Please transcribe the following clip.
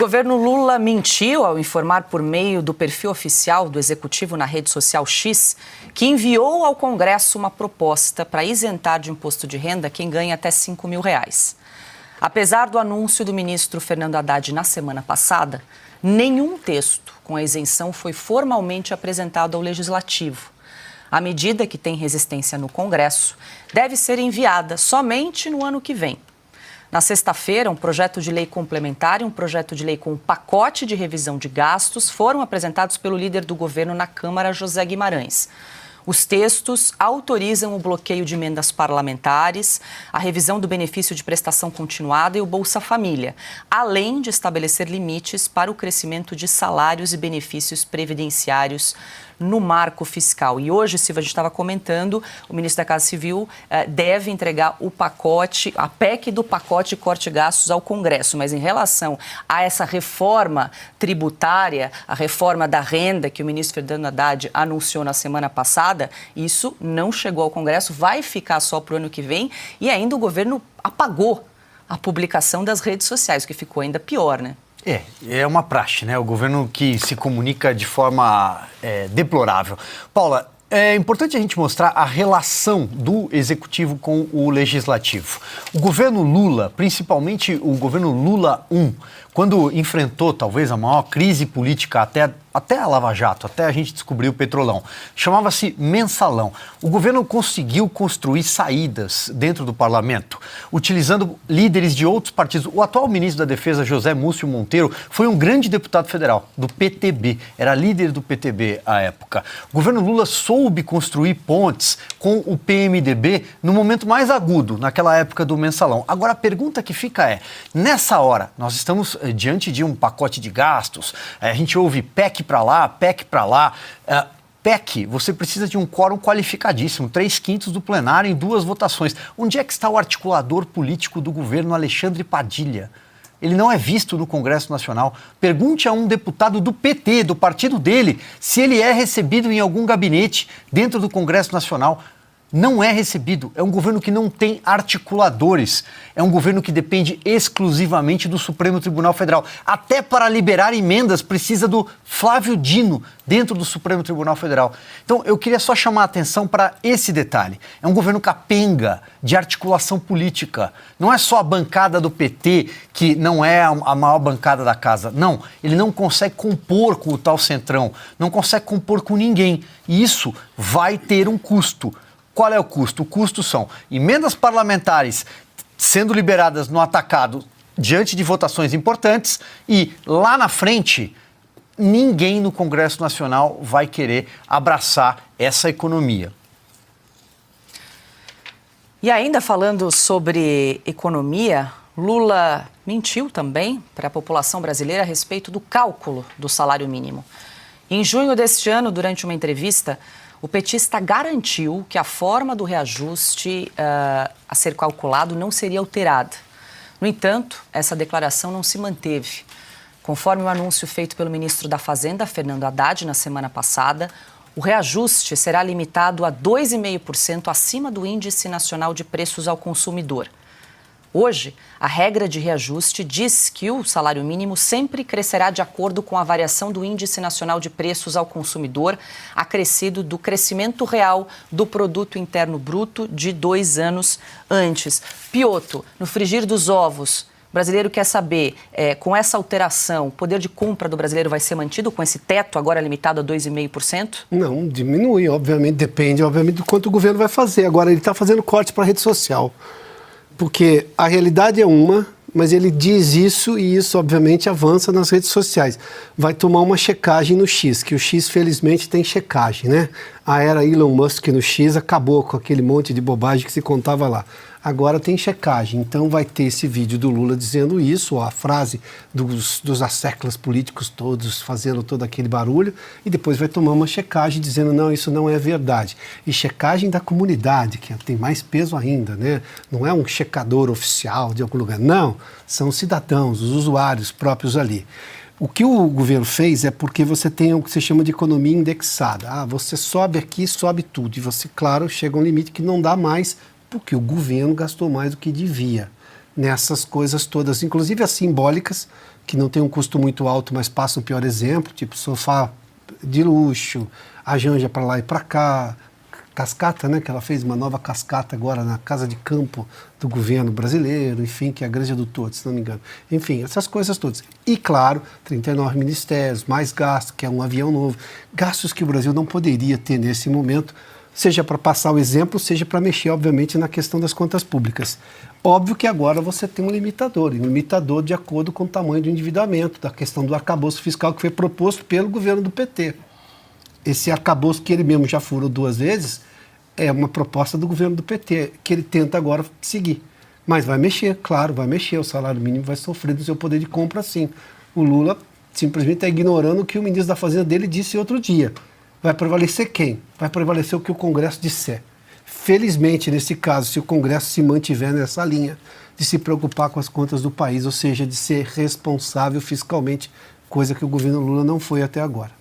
O governo Lula mentiu ao informar por meio do perfil oficial do executivo na rede social X que enviou ao Congresso uma proposta para isentar de imposto de renda quem ganha até R$5 mil. Apesar do anúncio do ministro Fernando Haddad na semana passada, nenhum texto com a isenção foi formalmente apresentado ao Legislativo. A medida, que tem resistência no Congresso, deve ser enviada somente no ano que vem. Na sexta-feira, um projeto de lei complementar e um projeto de lei com um pacote de revisão de gastos foram apresentados pelo líder do governo na Câmara, José Guimarães. Os textos autorizam o bloqueio de emendas parlamentares, a revisão do benefício de prestação continuada e o Bolsa Família, além de estabelecer limites para o crescimento de salários e benefícios previdenciários no marco fiscal. E hoje, Silvia, a gente estava comentando, o ministro da Casa Civil deve entregar o pacote, a PEC do pacote de corte de gastos ao Congresso. Mas em relação a essa reforma tributária, a reforma da renda que o ministro Fernando Haddad anunciou na semana passada, isso não chegou ao Congresso, vai ficar só para o ano que vem e ainda o governo apagou a publicação das redes sociais, o que ficou ainda pior, né? É uma praxe, né? O governo que se comunica de forma deplorável. Paula, é importante a gente mostrar a relação do Executivo com o Legislativo. O governo Lula, principalmente o governo Lula I, quando enfrentou talvez a maior crise política até a Lava Jato, até a gente descobrir o Petrolão, chamava-se mensalão. O governo conseguiu construir saídas dentro do parlamento, utilizando líderes de outros partidos. O atual ministro da Defesa, José Múcio Monteiro, foi um grande deputado federal do PTB, era líder do PTB à época. O governo Lula soube construir pontes com o PMDB no momento mais agudo, naquela época do mensalão. Agora, a pergunta que fica nessa hora, nós estamos diante de um pacote de gastos, a gente ouve PEC para lá, PEC para lá. PEC, você precisa de um quórum qualificadíssimo, 3/5 do plenário em 2 votações. Onde é que está o articulador político do governo, Alexandre Padilha? Ele não é visto no Congresso Nacional. Pergunte a um deputado do PT, do partido dele, se ele é recebido em algum gabinete dentro do Congresso Nacional. Não é recebido. É um governo que não tem articuladores. É um governo que depende exclusivamente do Supremo Tribunal Federal. Até para liberar emendas precisa do Flávio Dino dentro do Supremo Tribunal Federal. Então, eu queria só chamar a atenção para esse detalhe. É um governo capenga de articulação política. Não é só a bancada do PT, que não é a maior bancada da casa. Não, ele não consegue compor com o tal centrão. Não consegue compor com ninguém. E isso vai ter um custo. Qual é o custo? O custo são emendas parlamentares sendo liberadas no atacado diante de votações importantes e, lá na frente, ninguém no Congresso Nacional vai querer abraçar essa economia. E ainda falando sobre economia, Lula mentiu também para a população brasileira a respeito do cálculo do salário mínimo. Em junho deste ano, durante uma entrevista, o petista garantiu que a forma do reajuste a ser calculado não seria alterada. No entanto, essa declaração não se manteve. Conforme o anúncio feito pelo ministro da Fazenda, Fernando Haddad, na semana passada, o reajuste será limitado a 2,5% acima do Índice Nacional de Preços ao Consumidor. Hoje, a regra de reajuste diz que o salário mínimo sempre crescerá de acordo com a variação do Índice Nacional de Preços ao Consumidor, acrescido do crescimento real do Produto Interno Bruto de 2 anos antes. Piotr, no frigir dos ovos, o brasileiro quer saber, com essa alteração, o poder de compra do brasileiro vai ser mantido com esse teto agora limitado a 2,5%? Não, diminui, obviamente, depende, obviamente, do quanto o governo vai fazer. Agora, ele está fazendo corte para a rede social. Porque a realidade é uma, mas ele diz isso e isso, obviamente, avança nas redes sociais. Vai tomar uma checagem no X, que o X, felizmente, tem checagem, né? A era Elon Musk no X acabou com aquele monte de bobagem que se contava lá. Agora tem checagem, então vai ter esse vídeo do Lula dizendo isso, ou a frase dos asseclas políticos todos fazendo todo aquele barulho, e depois vai tomar uma checagem dizendo, não, isso não é verdade. E checagem da comunidade, que tem mais peso ainda, né? Não é um checador oficial de algum lugar, não, são cidadãos, os usuários próprios ali. O que o governo fez é porque você tem o que se chama de economia indexada. Você sobe aqui, sobe tudo, e você, claro, chega a um limite que não dá mais, porque o governo gastou mais do que devia nessas coisas todas, inclusive as simbólicas, que não tem um custo muito alto, mas passa o pior exemplo, tipo sofá de luxo, a Janja para lá e para cá, cascata, né, que ela fez uma nova cascata agora na casa de campo do governo brasileiro, enfim, que é a Granja do Torto, se não me engano. Enfim, essas coisas todas. E, claro, 39 ministérios, mais gastos, que é um avião novo, gastos que o Brasil não poderia ter nesse momento, seja para passar o exemplo, seja para mexer, obviamente, na questão das contas públicas. Óbvio que agora você tem um limitador de acordo com o tamanho do endividamento, da questão do arcabouço fiscal que foi proposto pelo governo do PT. Esse arcabouço que ele mesmo já furou 2 vezes é uma proposta do governo do PT, que ele tenta agora seguir. Mas vai mexer, claro, vai mexer, o salário mínimo vai sofrer do seu poder de compra, sim. O Lula simplesmente está ignorando o que o ministro da Fazenda dele disse outro dia. Vai prevalecer quem? Vai prevalecer o que o Congresso disser. Felizmente, nesse caso, se o Congresso se mantiver nessa linha de se preocupar com as contas do país, ou seja, de ser responsável fiscalmente, coisa que o governo Lula não foi até agora.